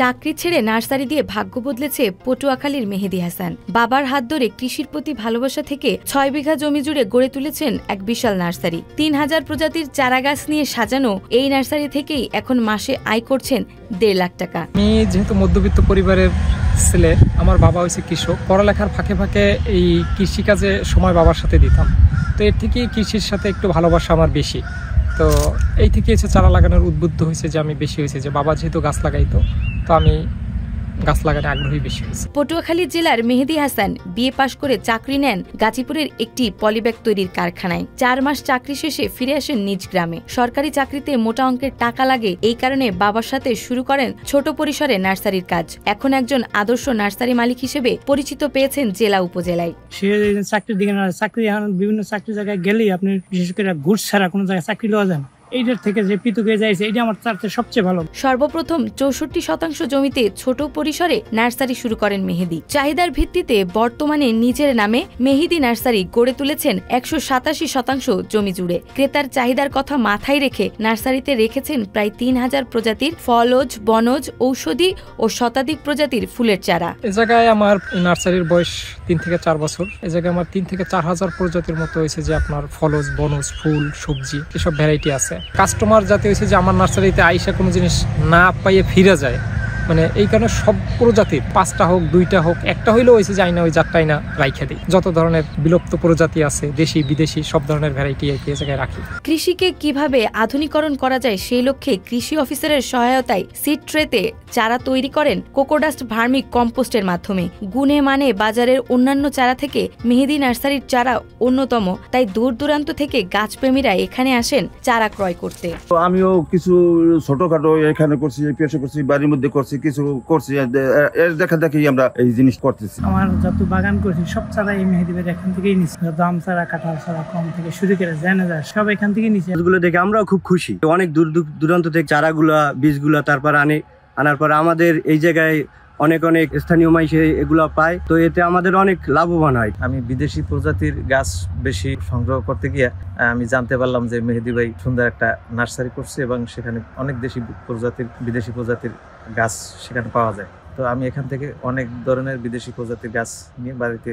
চাকরি ছেড়ে নার্সারি দিয়ে ভাগ্য বদলেছে পটুয়াখালীর মেহেদী হাসান। বাবার হাত ধরে কৃষির প্রতি ভালোবাসা থেকে ৬ বিঘা জমি জুড়ে গড়ে তুলেছেন এক বিশাল নার্সারি। ৩,০০০ প্রজাতির চারাগাছ নিয়ে সাজানো এই নার্সারি থেকেই এখন মাসে আয় করছেন ১.৫ লাখ টাকা। আমি যেহেতু মধ্যবিত্ত পরিবারের ছেলে, আমার বাবা হয়েছে কৃষক, পড়ালেখার ফাঁকে ফাঁকে এই কৃষিকাজে সময় বাবার সাথে দিতাম। তো এর থেকেই কৃষির সাথে একটু ভালোবাসা আমার বেশি। তো এই থেকে হচ্ছে চারা লাগানোর উদ্বুদ্ধ হয়েছে যে আমি বেশি হয়েছে যে বাবা যেহেতু গাছ লাগাইতো, তো আমি গাছ লাগানো আগ্রহী বেশি হয়েছে। পটুয়াখালী জেলার মেহেদী হাসান বিএ পাশ করে চাকরি নেন গাজীপুরের একটি পলিব্যাগ তৈরির কারখানায়। ৪ মাস চাকরি শেষে ফিরে আসেন নিজ গ্রামে। সরকারি চাকরিতে মোটা অঙ্কের টাকা লাগে, এই কারণে বাবার সাথে শুরু করেন ছোট পরিসরে নার্সারির কাজ। এখন একজন আদর্শ নার্সারি মালিক হিসেবে পরিচিত পেয়েছেন জেলা উপজেলায়। সে চাকরির দিকে চাকরি বিভিন্ন চাকরি জায়গায় গেলেই আপনি বিশেষ করে ঘুষ ছাড়া কোনো জায়গায় চাকরি লওয়া যায় না। এইটার থেকে যে পৃথক হয়ে যাইছে, এটা আমার চারতে সবচেয়ে ভালো। সর্বপ্রথম ৬৪% জমিতে ছোট পরিসরে নার্সারি শুরু করেন মেহেদী। চাহিদার ভিত্তিতে বর্তমানে নিজের নামে মেহেদী নার্সারি গড়ে তুলেছেন ১৮৭% জমি জুড়ে। ক্রেতার চাহিদার কথা মাথায় রেখে নার্সারিতে রেখেছেন প্রায় ৩,০০০ প্রজাতির ফলজ, বনজ, ঔষধি ও শতাধিক প্রজাতির ফুলের চারা। এ জায়গায় আমার নার্সারির বয়স ৩ থেকে ৪ বছর। এ জায়গায় আমার ৩ থেকে ৪,০০০ প্রজাতির মতো হয়েছে যে আপনার ফলজ, বনজ, ফুল, সবজি এসব ভ্যারাইটি আছে। কাস্টমার যাতে হয়েছে যে আমার নার্সারিতে আইসা কোনো জিনিস না পাইয়ে ফিরে যায়, মানে এই কারণে সব প্রজাতির ৫টা হোক, ২টা হোক, একটা হইলেও হয়েছে যাই না ওই যারটাই না রাইখা দিই। যত ধরনের বিলুপ্ত প্রজাতি আছে, দেশি বিদেশি সব ধরনের ভ্যারাইটি এই জায়গায় রাখি। কৃষিকে কিভাবে আধুনিকরণ করা যায় সেই লক্ষ্যে কৃষি অফিসারের সহায়তায় সিড ট্রেতে চারা তৈরি করেন কোকোডাস্ট ভার্মি কম্পোস্টের মাধ্যমে। গুণে মানে বাজারের অন্যান্য চারা থেকে মেহেদী নার্সারির চারা অন্যতম, তাই দূর দূরান্ত থেকে গাছপ্রেমীরা এখানে আসেন চারা ক্রয় করতে। আমিও কিছু ছোটখাটো এখানে করছি, পেশা করছি, বাড়ির মধ্যে করছি, কিছু করছি, এর দেখা দেখি আমরা এই জিনিস করতেছি। আমার যত বাগান করছি সব চারা এই মেহেদী ভাইয়ের এখান থেকেই নিচ্ছি। দাম চারা, কাঁঠাল চারা, কম থেকে শুরু করে জানা যায় সব এখান থেকে নিচ্ছি। এগুলো দেখে আমরাও খুব খুশি। অনেক দূর দূরান্ত থেকে চারাগুলা, বীজগুলা তারপর আনার পর আমাদের এই জায়গায় অনেক স্থানীয় মাইসে এগুলা পায়, তো এতে আমাদের অনেক লাভবান হয়। আমি বিদেশি প্রজাতির গাছ বেশি সংগ্রহ করতে গিয়ে আমি জানতে পারলাম যে মেহেদী ভাই সুন্দর একটা নার্সারি করছে এবং সেখানে অনেক বিদেশি প্রজাতির গাছ সেখানে পাওয়া যায়। তো আমি এখান থেকে অনেক ধরনের বিদেশি প্রজাতির গাছ নিয়ে বাড়িতে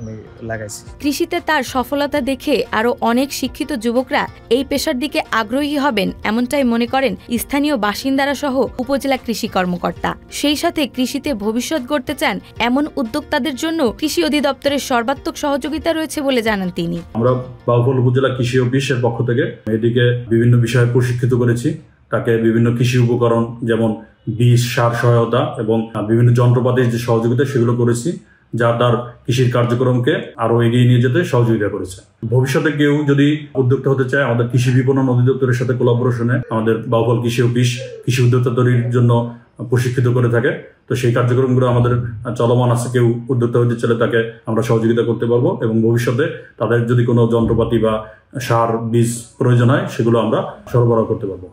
আমি লাগাইছি। কৃষিতে তার সফলতা দেখে আরো অনেক শিক্ষিত যুবকরা এই পেশার দিকে আগ্রহী হবেন, এমনটাই মনে করেন স্থানীয় বাসিন্দারা সহ উপজেলা কৃষি কর্মকর্তা। সেই সাথে কৃষিতে ভবিষ্যৎ গড়তে চান এমন উদ্যোক্তাদের জন্য কৃষি অধিদপ্তরের সর্বাত্মক সহযোগিতা রয়েছে বলে জানান তিনি। আমরা বাউফল উপজেলা কৃষি অফিসের পক্ষ থেকে এদিকে বিভিন্ন বিষয়ে প্রশিক্ষিত করেছি। তাকে বিভিন্ন কৃষি উপকরণ যেমন বীজ, সার সহায়তা এবং বিভিন্ন যন্ত্রপাতির যে সহযোগিতা সেগুলো করেছি, যা তার কৃষির কার্যক্রমকে আরো এগিয়ে নিয়ে যেতে সহযোগিতা করেছে। ভবিষ্যতে কেউ যদি উদ্যোক্তা হতে চায়, আমাদের কৃষি বিপণন অধিদপ্তরের সাথে কোলাবোরেশনে আমাদের বাউফল কৃষি অফিস কৃষি উদ্যোক্তা তৈরির জন্য প্রশিক্ষিত করে থাকে। তো সেই কার্যক্রমগুলো আমাদের চলমান আছে। কেউ উদ্যোক্তা হতে চাইলে তাকে আমরা সহযোগিতা করতে পারবো এবং ভবিষ্যতে তাদের যদি কোনো যন্ত্রপাতি বা সার, বীজ প্রয়োজন হয় সেগুলো আমরা সরবরাহ করতে পারবো।